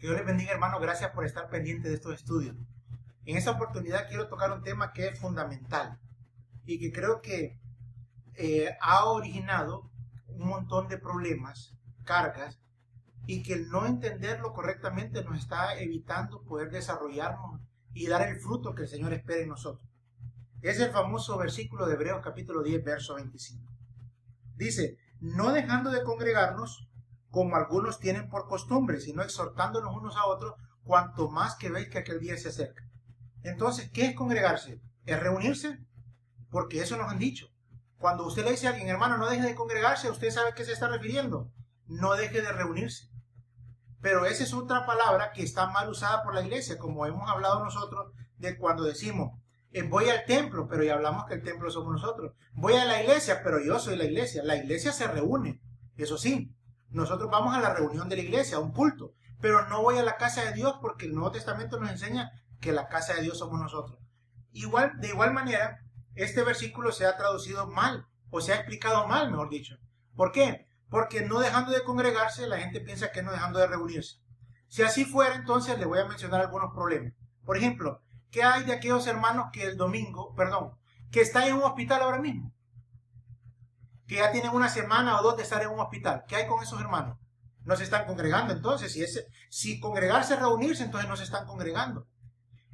Que Dios les bendiga, hermanos. Gracias por estar pendientes de estos estudios. En esta oportunidad quiero tocar un tema que es fundamental y que creo que ha originado un montón de problemas, cargas, y que el no entenderlo correctamente nos está evitando poder desarrollarnos y dar el fruto que el Señor espera en nosotros. Es el famoso versículo de Hebreos capítulo 10, verso 25. Dice, no dejando de congregarnos, como algunos tienen por costumbre, sino exhortándonos unos a otros, cuanto más que veis que aquel día se acerca. Entonces, ¿qué es congregarse? ¿Es reunirse? Porque eso nos han dicho. Cuando usted le dice a alguien, hermano, no deje de congregarse, usted sabe a qué se está refiriendo. No deje de reunirse. Pero esa es otra palabra que está mal usada por la iglesia, como hemos hablado nosotros de cuando decimos, voy al templo, pero ya hablamos que el templo somos nosotros. Voy a la iglesia, pero yo soy la iglesia. La iglesia se reúne, eso sí. Nosotros vamos a la reunión de la iglesia, a un culto, pero no voy a la casa de Dios porque el Nuevo Testamento nos enseña que la casa de Dios somos nosotros. De igual manera, este versículo se ha traducido mal, o se ha explicado mal, mejor dicho. ¿Por qué? Porque no dejando de congregarse, la gente piensa que no dejando de reunirse. Si así fuera, entonces le voy a mencionar algunos problemas. Por ejemplo, ¿qué hay de aquellos hermanos que que están en un hospital ahora mismo? Que ya tienen una semana o dos de estar en un hospital. ¿Qué hay con esos hermanos? No se están congregando, entonces. Si congregarse es reunirse, entonces no se están congregando.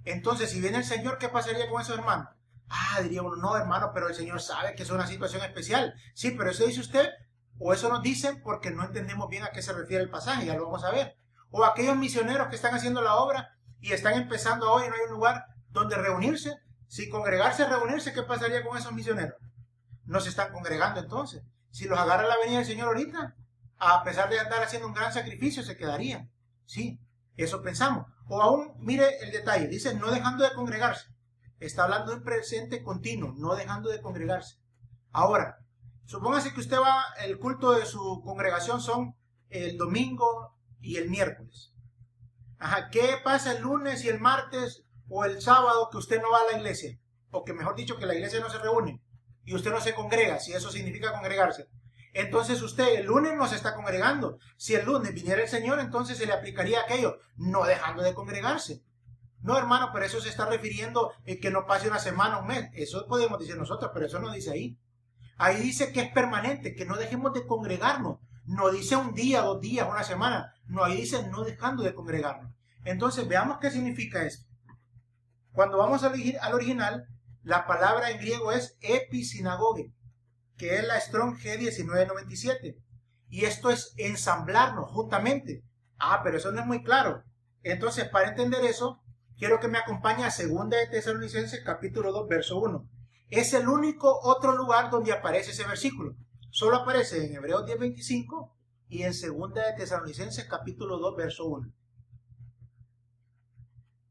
Entonces, si viene el Señor, ¿qué pasaría con esos hermanos? Diría uno, no, hermano, pero el Señor sabe que es una situación especial. Sí, pero eso dice usted, o eso nos dicen porque no entendemos bien a qué se refiere el pasaje, ya lo vamos a ver. O aquellos misioneros que están haciendo la obra y están empezando hoy y no hay un lugar donde reunirse. Si congregarse es reunirse, ¿qué pasaría con esos misioneros? No se están congregando entonces. Si los agarra la venida del Señor ahorita, a pesar de andar haciendo un gran sacrificio, se quedarían. Sí, eso pensamos. O aún, mire el detalle, dice no dejando de congregarse. Está hablando de un presente continuo, no dejando de congregarse. Ahora, supóngase que usted va, el culto de su congregación son el domingo y el miércoles. ¿Qué pasa el lunes y el martes o el sábado que usted no va a la iglesia? O que mejor dicho, que la iglesia no se reúne y usted no se congrega, si eso significa congregarse. Entonces usted el lunes no se está congregando. Si el lunes viniera el Señor, entonces se le aplicaría aquello, no dejando de congregarse. No, hermano, pero eso se está refiriendo que no pase una semana, un mes. Eso podemos decir nosotros, pero eso no dice ahí. Ahí dice que es permanente, que no dejemos de congregarnos. No dice un día, 2 días, una semana. No, ahí dice no dejando de congregarnos. Entonces, veamos qué significa esto. Cuando vamos al original, la palabra en griego es episinagoge, que es la Strong G1997. Y esto es ensamblarnos juntamente. Pero eso no es muy claro. Entonces, para entender eso, quiero que me acompañe a 2 de Tesalonicenses capítulo 2, verso 1. Es el único otro lugar donde aparece ese versículo. Solo aparece en Hebreos 10, 25 y en 2 de Tesalonicenses capítulo 2, verso 1.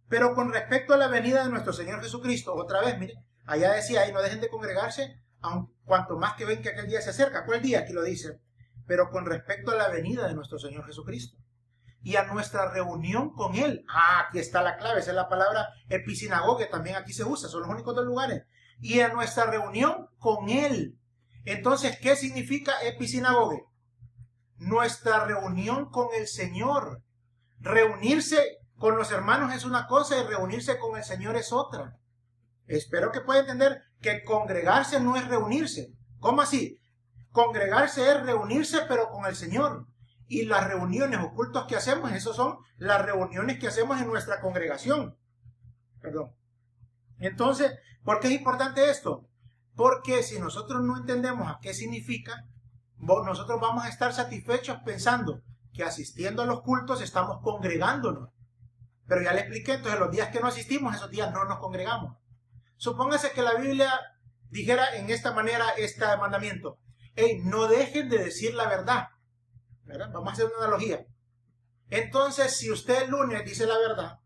Pero con respecto a la venida de nuestro Señor Jesucristo, otra vez, mire, allá decía, ahí no dejen de congregarse, aun cuanto más que ven que aquel día se acerca. ¿Cuál día? Aquí lo dice. Pero con respecto a la venida de nuestro Señor Jesucristo y a nuestra reunión con Él. Aquí está la clave, esa es la palabra episinagoge, también aquí se usa, son los únicos 2 lugares. Y a nuestra reunión con Él. Entonces, ¿qué significa episinagoge? Nuestra reunión con el Señor. Reunirse con los hermanos es una cosa y reunirse con el Señor es otra. Espero que pueda entender que congregarse no es reunirse. ¿Cómo así? Congregarse es reunirse pero con el Señor. Y las reuniones o cultos que hacemos, esas son las reuniones que hacemos en nuestra congregación. Perdón. Entonces, ¿por qué es importante esto? Porque si nosotros no entendemos a qué significa, nosotros vamos a estar satisfechos pensando que asistiendo a los cultos estamos congregándonos. Pero ya le expliqué, entonces los días que no asistimos, esos días no nos congregamos. Supóngase que la Biblia dijera en esta manera este mandamiento. No dejen de decir la verdad. ¿Verdad? Vamos a hacer una analogía. Entonces, si usted el lunes dice la verdad,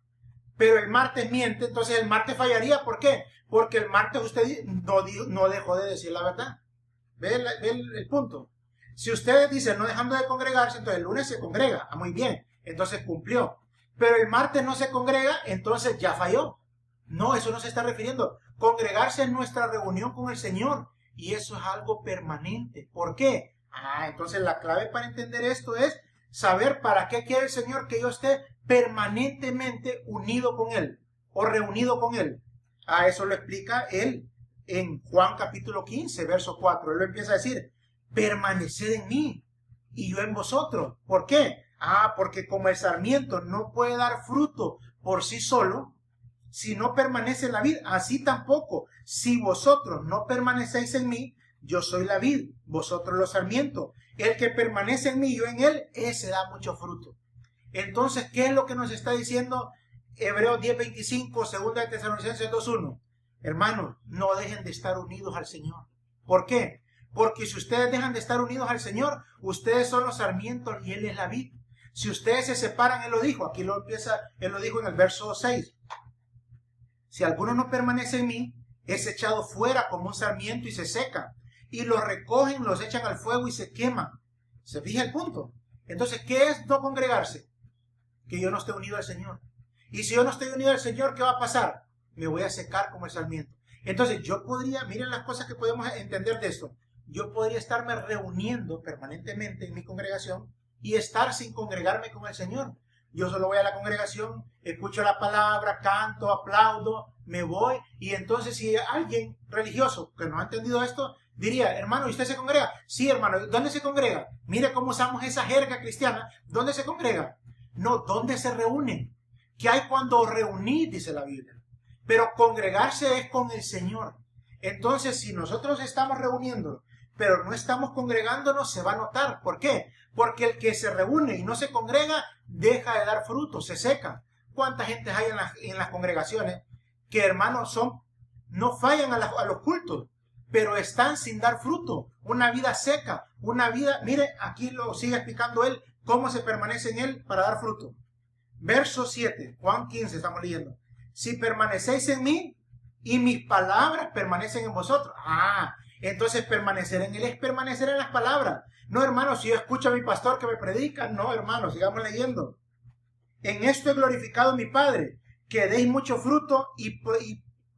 pero el martes miente, entonces el martes fallaría. ¿Por qué? Porque el martes usted no dejó de decir la verdad. ¿Ve el punto? Si usted dice no dejando de congregarse, entonces el lunes se congrega. Muy bien, entonces cumplió. Pero el martes no se congrega, entonces ya falló. No, eso no se está refiriendo. Congregarse es nuestra reunión con el Señor. Y eso es algo permanente. ¿Por qué? Entonces la clave para entender esto es saber para qué quiere el Señor que yo esté permanentemente unido con Él o reunido con Él. A eso lo explica Él en Juan capítulo 15, verso 4. Él lo empieza a decir, permaneced en mí y yo en vosotros. ¿Por qué? Porque como el sarmiento no puede dar fruto por sí solo, si no permanece en la vid, así tampoco, si vosotros no permanecéis en mí, yo soy la vid, vosotros los sarmientos. El que permanece en mí, yo en él, ese da mucho fruto. Entonces, ¿qué es lo que nos está diciendo Hebreos 10:25, 2 de Tesalonicenses 2:1? Hermanos, no dejen de estar unidos al Señor. ¿Por qué? Porque si ustedes dejan de estar unidos al Señor, ustedes son los sarmientos y Él es la vid. Si ustedes se separan, Él lo dijo, aquí lo empieza, Él lo dijo en el verso 6. Si alguno no permanece en mí, es echado fuera como un sarmiento y se seca. Y los recogen, los echan al fuego y se queman. ¿Se fija el punto? Entonces, ¿qué es no congregarse? Que yo no esté unido al Señor. Y si yo no estoy unido al Señor, ¿qué va a pasar? Me voy a secar como el sarmiento. Entonces, yo podría, miren las cosas que podemos entender de esto. Yo podría estarme reuniendo permanentemente en mi congregación y estar sin congregarme con el Señor. Yo solo voy a la congregación, escucho la palabra, canto, aplaudo, me voy. Y entonces si alguien religioso que no ha entendido esto, diría, hermano, ¿y usted se congrega? Sí, hermano, ¿dónde se congrega? Mire cómo usamos esa jerga cristiana. ¿Dónde se congrega? No, ¿dónde se reúnen? ¿Qué hay cuando os reunís? Dice la Biblia. Pero congregarse es con el Señor. Entonces, si nosotros estamos reuniéndonos, pero no estamos congregándonos, se va a notar. ¿Por qué? Porque el que se reúne y no se congrega, deja de dar fruto, se seca. ¿Cuánta gente hay en las congregaciones que, hermanos, no fallan a los cultos, pero están sin dar fruto? Una vida seca, una vida, mire, aquí lo sigue explicando él, cómo se permanece en él para dar fruto. Verso 7, Juan 15, estamos leyendo. Si permanecéis en mí y mis palabras permanecen en vosotros. Entonces permanecer en él es permanecer en las palabras. No, hermano, si yo escucho a mi pastor que me predica, no, hermano, sigamos leyendo. En esto he glorificado mi Padre, que deis mucho fruto y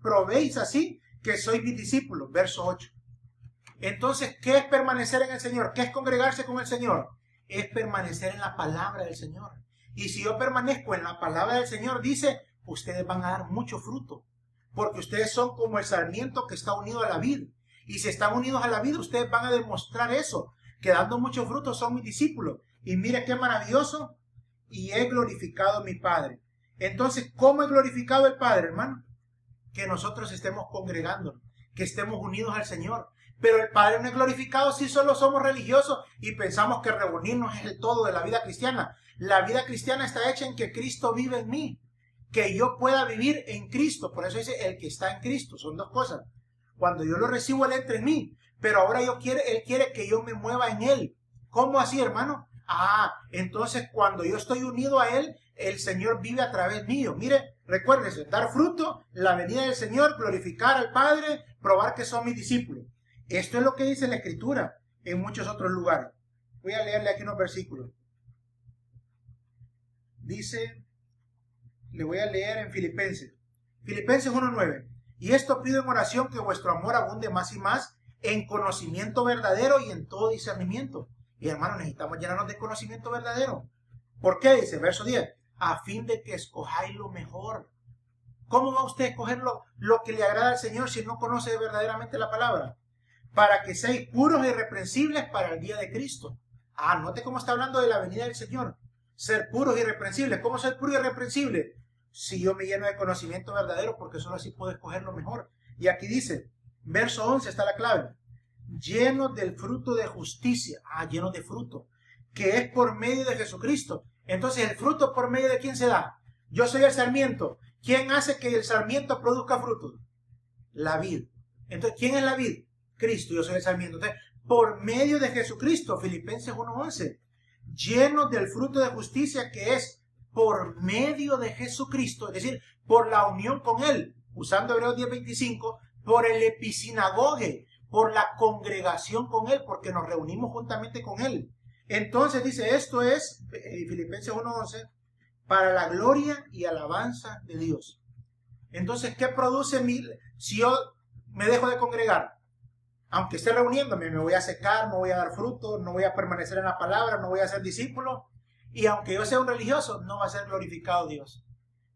probéis así que sois mis discípulos. Verso 8. Entonces, ¿qué es permanecer en el Señor? ¿Qué es congregarse con el Señor? Es permanecer en la palabra del Señor. Y si yo permanezco en la palabra del Señor, dice, ustedes van a dar mucho fruto. Porque ustedes son como el sarmiento que está unido a la vid. Y si están unidos a la vid, ustedes van a demostrar eso, que dando mucho fruto son mis discípulos. Y mire qué maravilloso. Y he glorificado a mi Padre. Entonces, ¿cómo he glorificado el Padre, hermano? Que nosotros estemos congregándonos, que estemos unidos al Señor. Pero el Padre no es glorificado si solo somos religiosos y pensamos que reunirnos es el todo de la vida cristiana. La vida cristiana está hecha en que Cristo vive en mí, que yo pueda vivir en Cristo. Por eso dice el que está en Cristo. Son dos cosas. Cuando yo lo recibo, Él entra en mí, pero ahora Él quiere que yo me mueva en Él. ¿Cómo así, hermano? Entonces cuando yo estoy unido a Él, el Señor vive a través mío. Mire, recuérdese, dar fruto, la venida del Señor, glorificar al Padre, probar que son mis discípulos. Esto es lo que dice la Escritura en muchos otros lugares. Voy a leerle aquí unos versículos. Dice, le voy a leer en Filipenses 1:9. Y esto pido en oración, que vuestro amor abunde más y más en conocimiento verdadero y en todo discernimiento. Y hermanos, necesitamos llenarnos de conocimiento verdadero. ¿Por qué? Dice, verso 10. A fin de que escojáis lo mejor. ¿Cómo va usted a escoger lo que le agrada al Señor si no conoce verdaderamente la palabra? Para que seáis puros e irreprensibles para el día de Cristo. Note cómo está hablando de la venida del Señor. Ser puros e irreprensibles. ¿Cómo ser puro y irreprensible? Si yo me lleno de conocimiento verdadero, porque solo así puedo escoger lo mejor. Y aquí dice, verso 11 está la clave. Llenos del fruto de justicia. Llenos de fruto. Que es por medio de Jesucristo. Entonces, ¿el fruto por medio de quién se da? Yo soy el sarmiento. ¿Quién hace que el sarmiento produzca frutos? La vid. Entonces, ¿quién es la vid? Cristo. Yo soy el sarmiento. Entonces, por medio de Jesucristo, Filipenses 1:11. Llenos del fruto de justicia, que es por medio de Jesucristo, es decir, por la unión con Él, usando Hebreos 10:25, por el episinagoge, por la congregación con Él, porque nos reunimos juntamente con Él. Entonces dice, esto es, Filipenses 1:11, para la gloria y alabanza de Dios. Entonces, ¿qué produce si yo me dejo de congregar? Aunque esté reuniéndome, me voy a secar, no voy a dar fruto, no voy a permanecer en la palabra, no voy a ser discípulo. Y aunque yo sea un religioso, no va a ser glorificado Dios.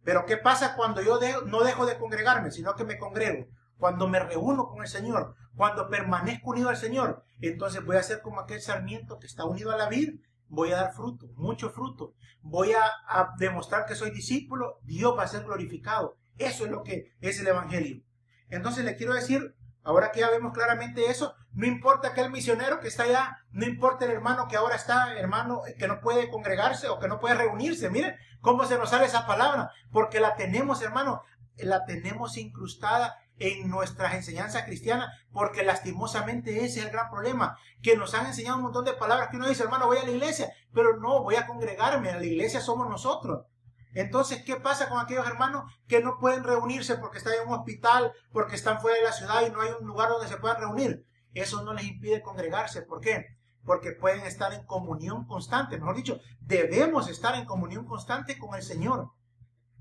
Pero ¿qué pasa cuando yo no dejo de congregarme, sino que me congrego? Cuando me reúno con el Señor, cuando permanezco unido al Señor, entonces voy a ser como aquel sarmiento que está unido a la vid. Voy a dar fruto, mucho fruto. Voy a demostrar que soy discípulo. Dios va a ser glorificado. Eso es lo que es el Evangelio. Entonces le quiero decir, ahora que ya vemos claramente eso, no importa aquel misionero que está allá, no importa el hermano que ahora está, hermano que no puede congregarse o que no puede reunirse. Miren cómo se nos sale esa palabra, porque la tenemos, hermano, la tenemos incrustada en nuestras enseñanzas cristianas, porque lastimosamente ese es el gran problema, que nos han enseñado un montón de palabras que uno dice, hermano, voy a la iglesia, pero no, voy a congregarme, a la iglesia somos nosotros. Entonces, ¿qué pasa con aquellos hermanos que no pueden reunirse porque están en un hospital, porque están fuera de la ciudad y no hay un lugar donde se puedan reunir? Eso no les impide congregarse. ¿Por qué? Porque pueden estar en comunión constante. Mejor dicho, debemos estar en comunión constante con el Señor.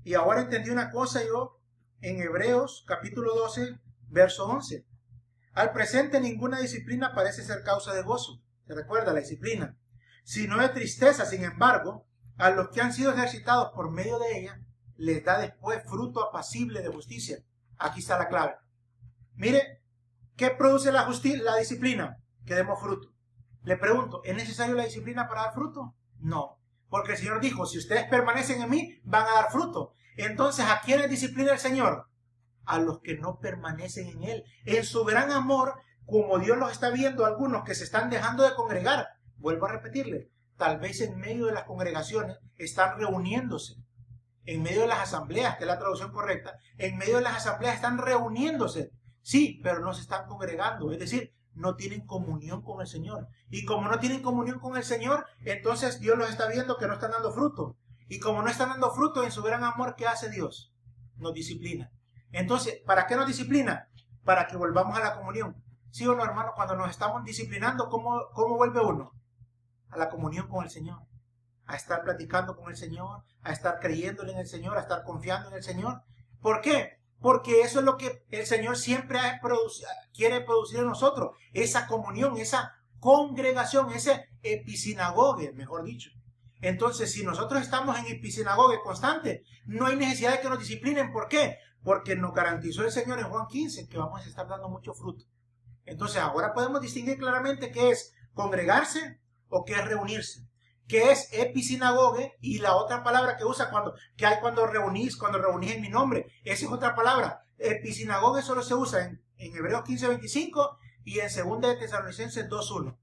Y ahora entendí una cosa yo en Hebreos capítulo 12, verso 11. Al presente ninguna disciplina parece ser causa de gozo. ¿Se recuerda la disciplina? Sino de tristeza. Sin embargo, a los que han sido ejercitados por medio de ella, les da después fruto apacible de justicia. Aquí está la clave. Mire, ¿qué produce la disciplina? Que demos fruto. Le pregunto, ¿es necesario la disciplina para dar fruto? No, porque el Señor dijo, si ustedes permanecen en mí, van a dar fruto. Entonces, ¿a quiénes disciplina el Señor? A los que no permanecen en Él. En su gran amor, como Dios los está viendo, algunos que se están dejando de congregar. Vuelvo a repetirle, tal vez en medio de las congregaciones están reuniéndose. En medio de las asambleas, que es la traducción correcta, en medio de las asambleas están reuniéndose. Sí, pero no se están congregando. Es decir, no tienen comunión con el Señor. Y como no tienen comunión con el Señor, entonces Dios los está viendo que no están dando fruto. Y como no están dando fruto en su gran amor, ¿qué hace Dios? Nos disciplina. Entonces, ¿para qué nos disciplina? Para que volvamos a la comunión. Sí o no, hermano, cuando nos estamos disciplinando, ¿cómo vuelve uno? A la comunión con el Señor. A estar platicando con el Señor, a estar creyéndole en el Señor, a estar confiando en el Señor. ¿Por qué? Porque eso es lo que el Señor siempre quiere producir en nosotros. Esa comunión, esa congregación, ese episinagoge, mejor dicho. Entonces, si nosotros estamos en episinagoge constante, no hay necesidad de que nos disciplinen. ¿Por qué? Porque nos garantizó el Señor en Juan 15 que vamos a estar dando mucho fruto. Entonces, ahora podemos distinguir claramente qué es congregarse o qué es reunirse. Qué es episinagoge y la otra palabra que usa cuando reunís en mi nombre. Esa es otra palabra. Episinagoge solo se usa en Hebreos 15:25 y en 2 de Tesalonicenses 2:1.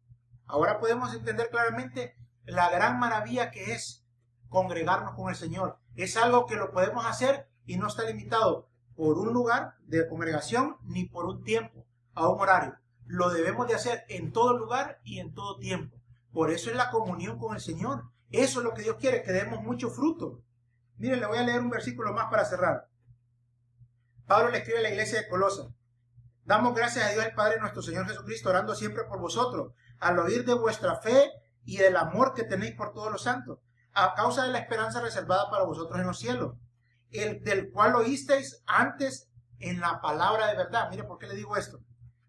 Ahora podemos entender claramente la gran maravilla que es congregarnos con el Señor. Es algo que lo podemos hacer y no está limitado por un lugar de congregación ni por un tiempo, a un horario. Lo debemos de hacer en todo lugar y en todo tiempo. Por eso es la comunión con el Señor. Eso es lo que Dios quiere, que demos mucho fruto. Miren, le voy a leer un versículo más para cerrar. Pablo le escribe a la iglesia de Colosas. Damos gracias a Dios el Padre nuestro Señor Jesucristo, orando siempre por vosotros, al oír de vuestra fe y del amor que tenéis por todos los santos, a causa de la esperanza reservada para vosotros en los cielos, el del cual oísteis antes en la palabra de verdad. Mire por qué le digo esto.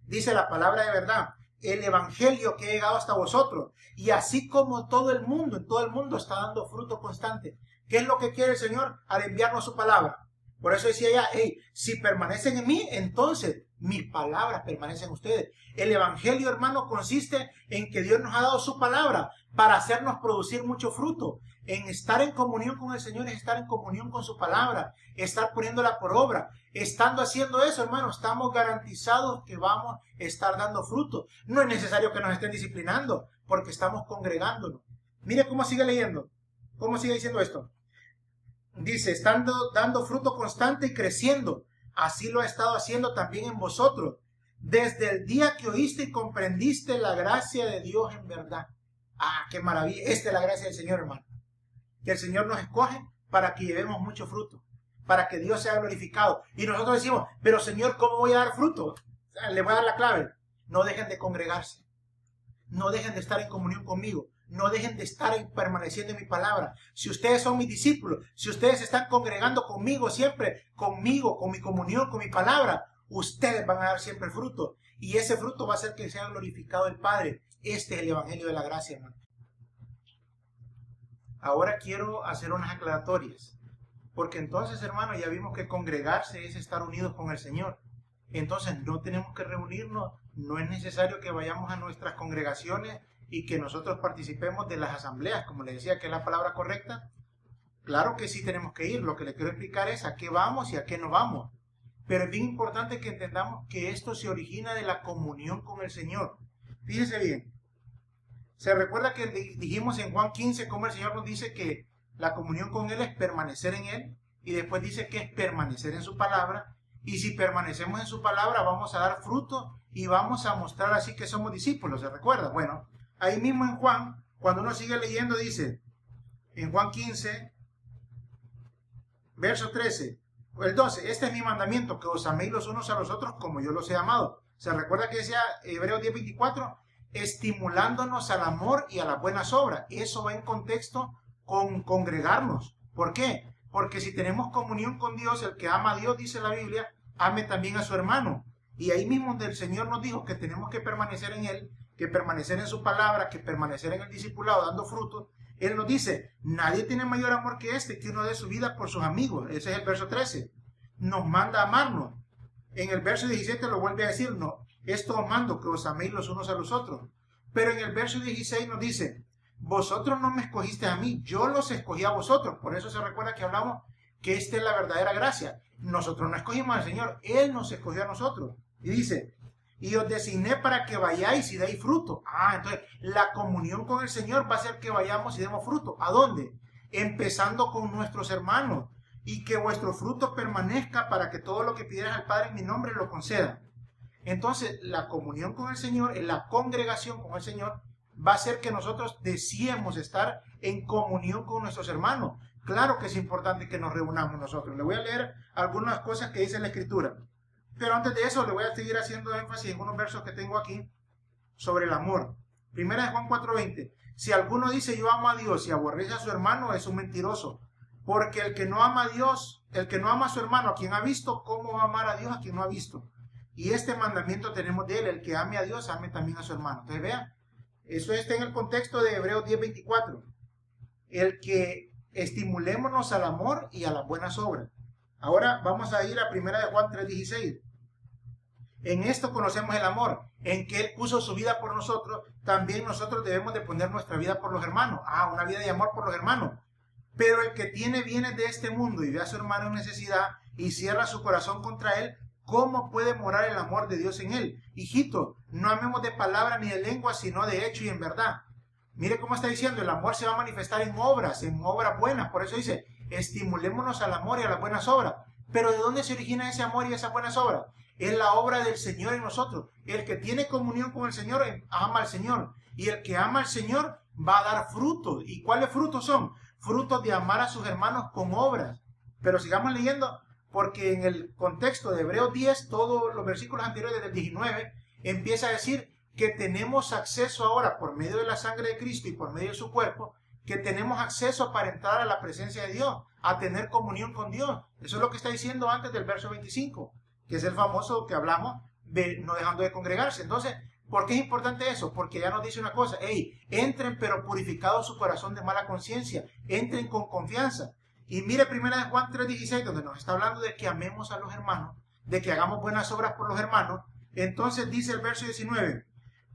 Dice la palabra de verdad, el evangelio que ha llegado hasta vosotros, y así como en todo el mundo está dando fruto constante. ¿Qué es lo que quiere el Señor al enviarnos su palabra? Por eso decía ella, si permanecen en mí, entonces mis palabras permanecen en ustedes. El evangelio, hermano, consiste en que Dios nos ha dado su palabra para hacernos producir mucho fruto. En estar en comunión con el Señor es estar en comunión con su palabra, estar poniéndola por obra. Estando haciendo eso, hermano, estamos garantizados que vamos a estar dando fruto. No es necesario que nos estén disciplinando, porque estamos congregándonos. Mire cómo sigue leyendo, cómo sigue diciendo esto. Dice, estando dando fruto constante y creciendo. Así lo ha estado haciendo también en vosotros, desde el día que oíste y comprendiste la gracia de Dios en verdad. Ah, qué maravilla. Esta es la gracia del Señor, hermano. Que el Señor nos escoge para que llevemos mucho fruto, para que Dios sea glorificado. Y nosotros decimos, pero Señor, ¿cómo voy a dar fruto? Le voy a dar la clave. No dejen de congregarse. No dejen de estar en comunión conmigo. No dejen de estar permaneciendo en mi palabra. Si ustedes son mis discípulos, si ustedes están congregando conmigo siempre, conmigo, con mi comunión, con mi palabra, ustedes van a dar siempre fruto. Y ese fruto va a hacer que sea glorificado el Padre. Este es el evangelio de la gracia, hermano. Ahora quiero hacer unas aclaratorias. Porque entonces, hermano, ya vimos que congregarse es estar unidos con el Señor. Entonces no tenemos que reunirnos, no es necesario que vayamos a nuestras congregaciones y que nosotros participemos de las asambleas, como le decía, que es la palabra correcta. Claro que sí tenemos que ir, lo que le quiero explicar es a qué vamos y a qué no vamos. Pero es bien importante que entendamos que esto se origina de la comunión con el Señor. Fíjese bien, se recuerda que dijimos en Juan 15 cómo el Señor nos dice que la comunión con Él es permanecer en Él, y después dice que es permanecer en su palabra, y si permanecemos en su palabra vamos a dar fruto y vamos a mostrar así que somos discípulos, ¿se recuerda? Bueno, ahí mismo en Juan, cuando uno sigue leyendo, dice, en Juan 15, verso 13, el 12, este es mi mandamiento, que os améis los unos a los otros como yo los he amado. ¿Se recuerda que decía Hebreos 10:24? Estimulándonos al amor y a las buenas obras. Eso va en contexto con congregarnos. ¿Por qué? Porque si tenemos comunión con Dios, el que ama a Dios, dice la Biblia, ame también a su hermano. Y ahí mismo donde el Señor nos dijo que tenemos que permanecer en Él, que permanecer en su palabra, que permanecer en el discipulado dando frutos, Él nos dice, nadie tiene mayor amor que este, que uno dé su vida por sus amigos. Ese es el verso 13. Nos manda a amarnos. En el verso 17 lo vuelve a decir, no, esto os mando, que os améis los unos a los otros. Pero en el verso 16 nos dice, vosotros no me escogiste a mí, yo los escogí a vosotros. Por eso se recuerda que hablamos que esta es la verdadera gracia. Nosotros no escogimos al Señor, Él nos escogió a nosotros. Y dice, y os designé para que vayáis y deis fruto. Entonces la comunión con el Señor va a hacer que vayamos y demos fruto. ¿A dónde? Empezando con nuestros hermanos. Y que vuestro fruto permanezca para que todo lo que pidieras al Padre en mi nombre lo conceda. Entonces la comunión con el Señor, la congregación con el Señor, va a hacer que nosotros deseemos estar en comunión con nuestros hermanos. Claro que es importante que nos reunamos nosotros. Le voy a leer algunas cosas que dice la Escritura. Pero antes de eso le voy a seguir haciendo énfasis en unos versos que tengo aquí sobre el amor. Primera de Juan 4:20. Si alguno dice yo amo a Dios y aborrece a su hermano, es un mentiroso. Porque el que no ama a Dios, el que no ama a su hermano, a quien ha visto, ¿cómo va a amar a Dios a quien no ha visto? Y este mandamiento tenemos de él, el que ame a Dios, ame también a su hermano. Entonces vean, eso está en el contexto de Hebreos 10:24. El que estimulémonos al amor y a las buenas obras. Ahora vamos a ir a 1 de Juan 3:16. En esto conocemos el amor, en que Él puso su vida por nosotros, también nosotros debemos de poner nuestra vida por los hermanos. Una vida de amor por los hermanos. Pero el que tiene bienes de este mundo y ve a su hermano en necesidad y cierra su corazón contra él, ¿cómo puede morar el amor de Dios en él? Hijito, no amemos de palabra ni de lengua, sino de hecho y en verdad. Mire cómo está diciendo, el amor se va a manifestar en obras buenas. Por eso dice, estimulémonos al amor y a las buenas obras. Pero ¿de dónde se origina ese amor y esas buenas obras? Es la obra del Señor en nosotros. El que tiene comunión con el Señor ama al Señor. Y el que ama al Señor va a dar frutos. ¿Y cuáles frutos son? Frutos de amar a sus hermanos con obras. Pero sigamos leyendo, porque en el contexto de Hebreos 10, todos los versículos anteriores del 19, empieza a decir que tenemos acceso ahora por medio de la sangre de Cristo y por medio de su cuerpo, que tenemos acceso para entrar a la presencia de Dios, a tener comunión con Dios. Eso es lo que está diciendo antes del verso 25, que es el famoso que hablamos de no dejando de congregarse. Entonces, ¿por qué es importante eso? Porque ya nos dice una cosa, entren pero purificados su corazón de mala conciencia, entren con confianza. Y mire 1 de Juan 3:16, donde nos está hablando de que amemos a los hermanos, de que hagamos buenas obras por los hermanos. Entonces dice el verso 19,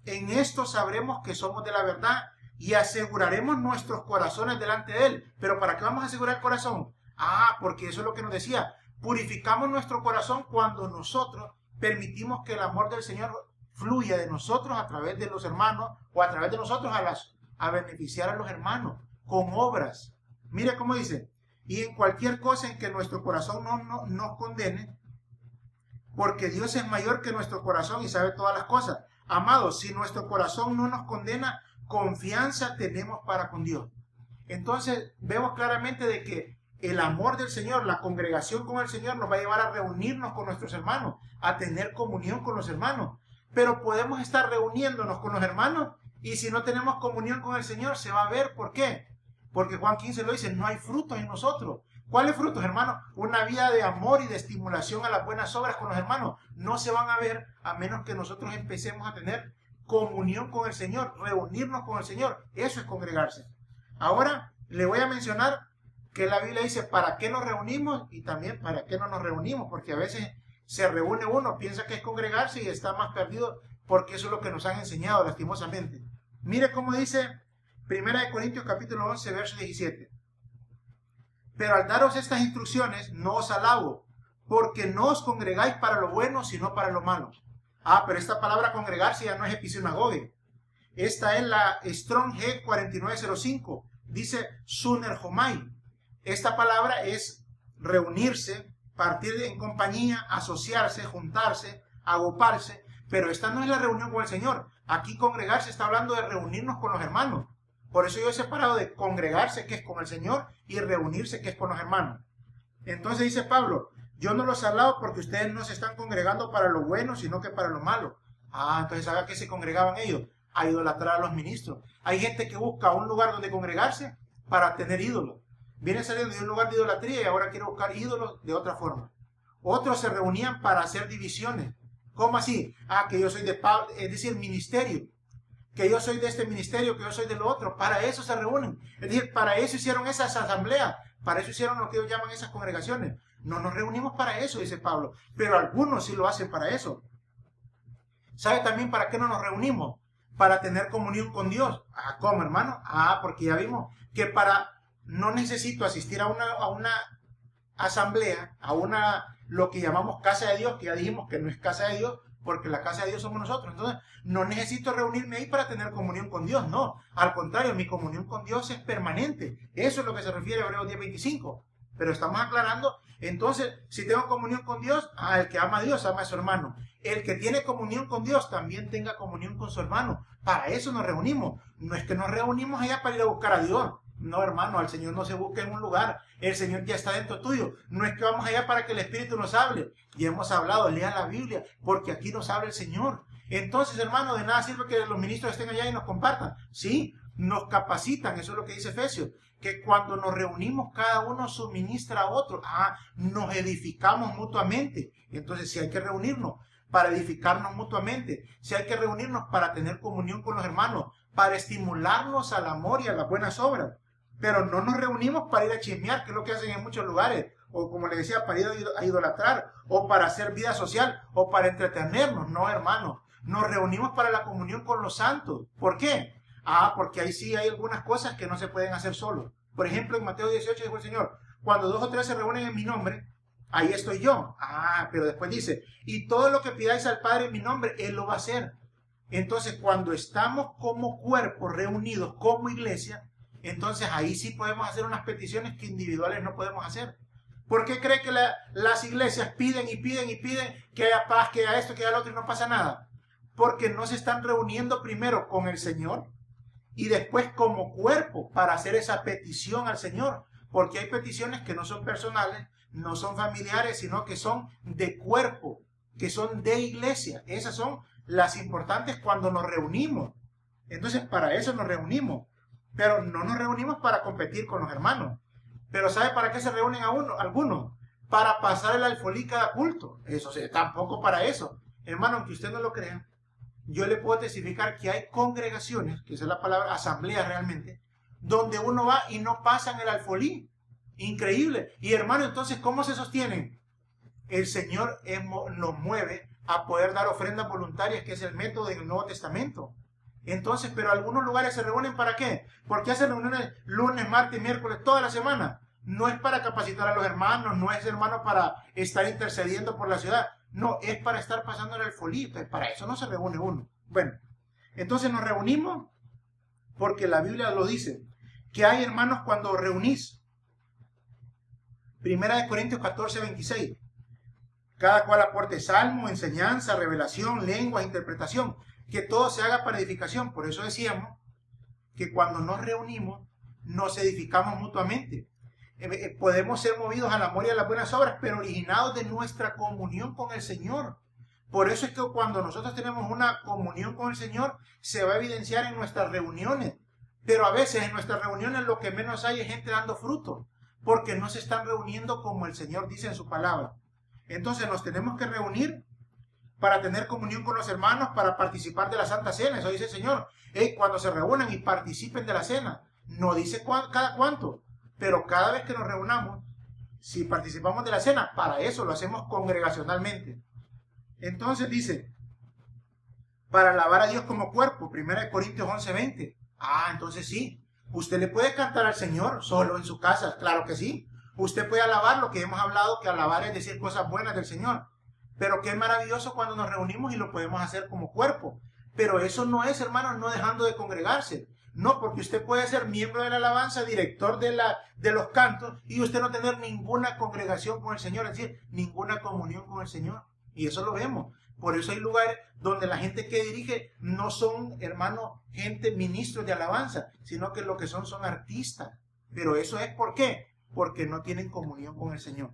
en esto sabremos que somos de la verdad y aseguraremos nuestros corazones delante de Él. ¿Pero para qué vamos a asegurar el corazón? Porque eso es lo que nos decía, purificamos nuestro corazón cuando nosotros permitimos que el amor del Señor fluya de nosotros a través de los hermanos o a través de nosotros a beneficiar a los hermanos con obras. Mire cómo dice, y en cualquier cosa en que nuestro corazón no nos condene, porque Dios es mayor que nuestro corazón y sabe todas las cosas. Amados, si nuestro corazón no nos condena, confianza tenemos para con Dios. Entonces vemos claramente de que el amor del Señor, la congregación con el Señor nos va a llevar a reunirnos con nuestros hermanos, a tener comunión con los hermanos. Pero podemos estar reuniéndonos con los hermanos y si no tenemos comunión con el Señor se va a ver. ¿Por qué? Porque Juan 15 lo dice, no hay frutos en nosotros. ¿Cuáles frutos, hermanos? Una vida de amor y de estimulación a las buenas obras con los hermanos. No se van a ver a menos que nosotros empecemos a tener comunión con el Señor, reunirnos con el Señor. Eso es congregarse. Ahora, Le voy a mencionar que la Biblia dice para qué nos reunimos y también para qué no nos reunimos, porque a veces se reúne uno, piensa que es congregarse y está más perdido, porque eso es lo que nos han enseñado lastimosamente. Mire cómo dice 1 Corintios capítulo 11, verso 17. Pero al daros estas instrucciones no os alabo, porque no os congregáis para lo bueno, sino para lo malo. Pero esta palabra congregarse ya no es episinagoge. Esta es la Strong G 4905. Dice sunerjomai. Esta palabra es reunirse, partir en compañía, asociarse, juntarse, agruparse. Pero esta no es la reunión con el Señor. Aquí congregarse está hablando de reunirnos con los hermanos. Por eso yo he separado de congregarse, que es con el Señor, y reunirse, que es con los hermanos. Entonces dice Pablo, yo no los alabo porque ustedes no se están congregando para lo bueno, sino que para lo malo. Entonces ¿sabe a qué se congregaban ellos? A idolatrar a los ministros. Hay gente que busca un lugar donde congregarse para tener ídolos. Viene saliendo de un lugar de idolatría y ahora quiere buscar ídolos de otra forma. Otros se reunían para hacer divisiones. ¿Cómo así? Que yo soy de Pablo, es decir, ministerio. Que yo soy de este ministerio, que yo soy de lo otro. Para eso se reúnen. Es decir, para eso hicieron esas asambleas. Para eso hicieron lo que ellos llaman esas congregaciones. No nos reunimos para eso, dice Pablo. Pero algunos sí lo hacen para eso. ¿Sabe también para qué no nos reunimos? Para tener comunión con Dios. ¿Cómo, hermano? Porque ya vimos que no necesito asistir a una asamblea, lo que llamamos casa de Dios, que ya dijimos que no es casa de Dios, porque la casa de Dios somos nosotros. Entonces, no necesito reunirme ahí para tener comunión con Dios, no. Al contrario, mi comunión con Dios es permanente. Eso es lo que se refiere a Hebreos 10:25. Pero estamos aclarando, entonces, si tengo comunión con Dios, el que ama a Dios ama a su hermano. El que tiene comunión con Dios también tenga comunión con su hermano. Para eso nos reunimos. No es que nos reunimos allá para ir a buscar a Dios. No, hermano, al Señor no se busca en un lugar. El Señor ya está dentro tuyo. No es que vamos allá para que el Espíritu nos hable. Y hemos hablado, lea la Biblia, porque aquí nos habla el Señor. Entonces, hermano, de nada sirve que los ministros estén allá y nos compartan. Sí, nos capacitan, eso es lo que dice Efesios. Que cuando nos reunimos, cada uno suministra a otro. Nos edificamos mutuamente. Entonces, si hay que reunirnos para edificarnos mutuamente, si hay que reunirnos para tener comunión con los hermanos, para estimularnos al amor y a las buenas obras. Pero no nos reunimos para ir a chismear, que es lo que hacen en muchos lugares, o como les decía, para ir a idolatrar, o para hacer vida social, o para entretenernos. No, hermanos, nos reunimos para la comunión con los santos. ¿Por qué? Porque ahí sí hay algunas cosas que no se pueden hacer solos. Por ejemplo, en Mateo 18 dijo el Señor, cuando 2 o 3 se reúnen en mi nombre, ahí estoy yo. Pero después dice, y todo lo que pidáis al Padre en mi nombre, Él lo va a hacer. Entonces, cuando estamos como cuerpo reunidos, como iglesia, entonces ahí sí podemos hacer unas peticiones que individuales no podemos hacer. ¿Por qué cree que las iglesias piden y piden y piden que haya paz, que haya esto, que haya lo otro y no pasa nada? Porque no se están reuniendo primero con el Señor y después como cuerpo para hacer esa petición al Señor. Porque hay peticiones que no son personales, no son familiares, sino que son de cuerpo, que son de iglesia. Esas son las importantes cuando nos reunimos. Entonces, para eso nos reunimos. Pero no nos reunimos para competir con los hermanos. Pero ¿sabe para qué se reúnen algunos? Para pasar el alfolí cada culto. Eso sí, tampoco para eso. Hermano, aunque usted no lo crea, yo le puedo testificar que hay congregaciones, que esa es la palabra asamblea realmente, donde uno va y no pasan el alfolí. Increíble. Y hermano, entonces, ¿cómo se sostienen? El Señor nos mueve a poder dar ofrendas voluntarias, que es el método del Nuevo Testamento. Entonces, pero algunos lugares se reúnen ¿para qué? Porque hacen reuniones lunes, martes, miércoles, toda la semana. No es para capacitar a los hermanos, no es, hermano, para estar intercediendo por la ciudad. No, es para estar pasando el alfolí. Para eso no se reúne uno. Bueno, entonces nos reunimos porque la Biblia lo dice. Que hay, hermanos, cuando reunís. 1 Corintios 14:26. Cada cual aporte salmo, enseñanza, revelación, lengua, interpretación. Que todo se haga para edificación. Por eso decíamos que cuando nos reunimos, nos edificamos mutuamente. Podemos ser movidos al amor y a las buenas obras, pero originados de nuestra comunión con el Señor. Por eso es que cuando nosotros tenemos una comunión con el Señor, se va a evidenciar en nuestras reuniones. Pero a veces en nuestras reuniones lo que menos hay es gente dando fruto, porque no se están reuniendo como el Señor dice en su palabra. Entonces nos tenemos que reunir para tener comunión con los hermanos, para participar de la Santa Cena. Eso dice el Señor. Cuando se reúnan y participen de la cena. No dice cada cuánto, pero cada vez que nos reunamos, si participamos de la cena, para eso lo hacemos congregacionalmente. Entonces dice, para alabar a Dios como cuerpo, 1 Corintios 11:20. Entonces sí, usted le puede cantar al Señor solo en su casa, claro que sí. Usted puede alabar, lo que hemos hablado, que alabar es decir cosas buenas del Señor. Pero qué maravilloso cuando nos reunimos y lo podemos hacer como cuerpo. Pero eso no es, hermanos, no dejando de congregarse. No, porque usted puede ser miembro de la alabanza, director de los cantos, y usted no tener ninguna congregación con el Señor, es decir, ninguna comunión con el Señor. Y eso lo vemos. Por eso hay lugares donde la gente que dirige no son, hermanos, gente, ministros de alabanza, sino que lo que son artistas. Pero eso es ¿por qué? Porque no tienen comunión con el Señor.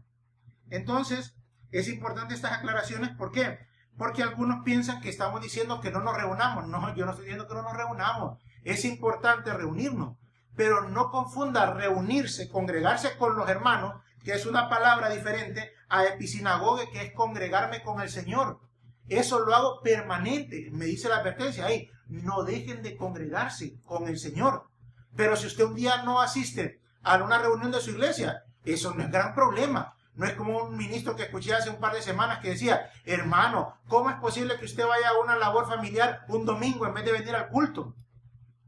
Entonces, es importante estas aclaraciones. ¿Por qué? Porque algunos piensan que estamos diciendo que no nos reunamos. No, yo no estoy diciendo que no nos reunamos. Es importante reunirnos. Pero no confunda reunirse, congregarse con los hermanos, que es una palabra diferente, a episinagoge, que es congregarme con el Señor. Eso lo hago permanente. Me dice la advertencia ahí, no dejen de congregarse con el Señor. Pero si usted un día no asiste a una reunión de su iglesia, eso no es gran problema. No es como un ministro que escuché hace un par de semanas que decía, hermano, ¿cómo es posible que usted vaya a una labor familiar un domingo en vez de venir al culto?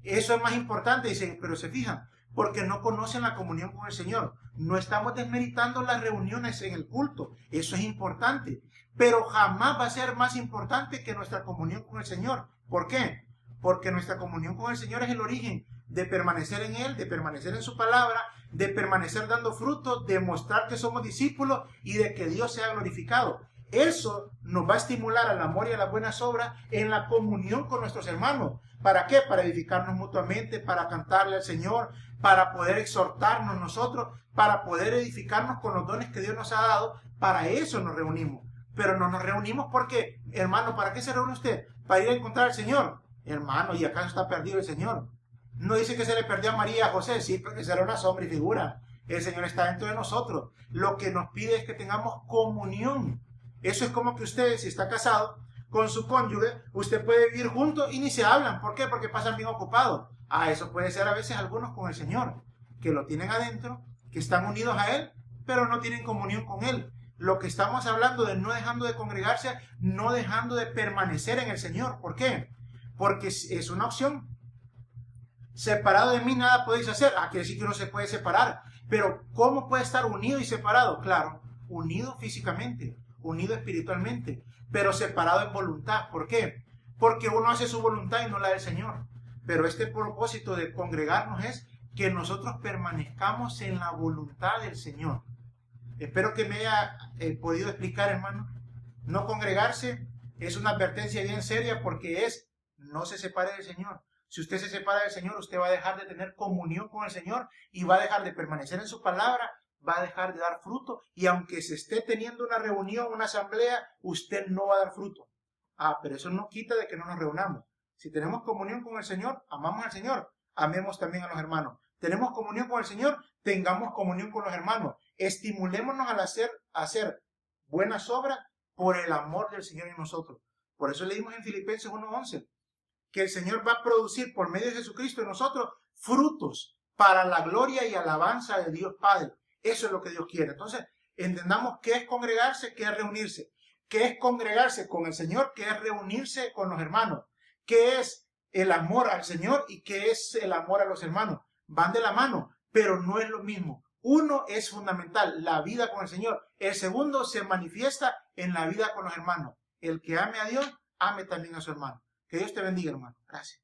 Eso es más importante, dice, pero se fijan, porque no conocen la comunión con el Señor. No estamos desmeritando las reuniones en el culto, eso es importante, pero jamás va a ser más importante que nuestra comunión con el Señor. ¿Por qué? Porque nuestra comunión con el Señor es el origen de permanecer en Él, de permanecer en su palabra, de permanecer dando frutos, de mostrar que somos discípulos y de que Dios sea glorificado. Eso nos va a estimular al amor y a las buenas obras en la comunión con nuestros hermanos. ¿Para qué? Para edificarnos mutuamente, para cantarle al Señor, para poder exhortarnos nosotros, para poder edificarnos con los dones que Dios nos ha dado. Para eso nos reunimos. Pero no nos reunimos porque, hermano, ¿para qué se reúne usted? Para ir a encontrar al Señor. Hermano, ¿y acaso está perdido el Señor? No dice que se le perdió a María y a José, sí, porque esa era una sombra y figura. El Señor está dentro de nosotros. Lo que nos pide es que tengamos comunión. Eso es como que usted, si está casado con su cónyuge, usted puede vivir juntos y ni se hablan. ¿Por qué? Porque pasan bien ocupados. Eso puede ser a veces algunos con el Señor, que lo tienen adentro, que están unidos a Él, pero no tienen comunión con Él. Lo que estamos hablando de no dejando de congregarse, no dejando de permanecer en el Señor. ¿Por qué? Porque es una opción. Separado de mí nada podéis hacer. Quiere decir que uno se puede separar. Pero ¿cómo puede estar unido y separado? Claro, unido físicamente, unido espiritualmente, pero separado en voluntad. ¿Por qué? Porque uno hace su voluntad y no la del Señor. Pero este propósito de congregarnos es que nosotros permanezcamos en la voluntad del Señor. Espero que me haya podido explicar, hermano. No congregarse es una advertencia bien seria porque no se separe del Señor. Si usted se separa del Señor, usted va a dejar de tener comunión con el Señor y va a dejar de permanecer en su palabra, va a dejar de dar fruto. Y aunque se esté teniendo una reunión, una asamblea, usted no va a dar fruto. Pero eso no quita de que no nos reunamos. Si tenemos comunión con el Señor, amamos al Señor, amemos también a los hermanos. Tenemos comunión con el Señor, tengamos comunión con los hermanos. Estimulémonos al hacer buenas obras por el amor del Señor en nosotros. Por eso leímos en Filipenses 1:11. Que el Señor va a producir por medio de Jesucristo en nosotros frutos para la gloria y alabanza de Dios Padre. Eso es lo que Dios quiere. Entonces, entendamos qué es congregarse, qué es reunirse. Qué es congregarse con el Señor, qué es reunirse con los hermanos. Qué es el amor al Señor y qué es el amor a los hermanos. Van de la mano, pero no es lo mismo. Uno es fundamental, la vida con el Señor. El segundo se manifiesta en la vida con los hermanos. El que ame a Dios, ame también a su hermano. Que Dios te bendiga, hermano. Gracias.